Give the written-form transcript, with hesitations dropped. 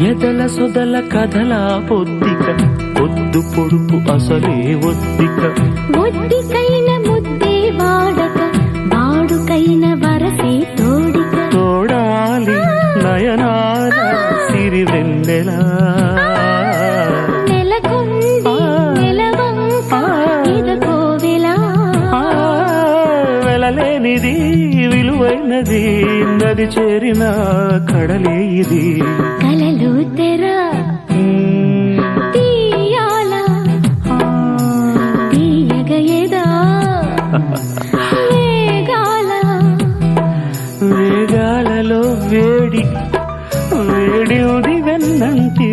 ఎదల సొదల కథల పొద్దిక పొద్దు పొడుపు అసలే ఒద్దిక ఒద్దికైన ముద్దే వాడక వాడుకైన వరసే తోడిక తోడాలి నయనాల సిరి వెన్నెలా నెలకొంది నెలవంక ఇదకోవెలా వెలలేనిది విలువైనది నది చేరిన కడలే ఇది కలలు తెర తీయాల తీయగయదా వేగాలలో వేడి వేడి ఉది వెన్నంటి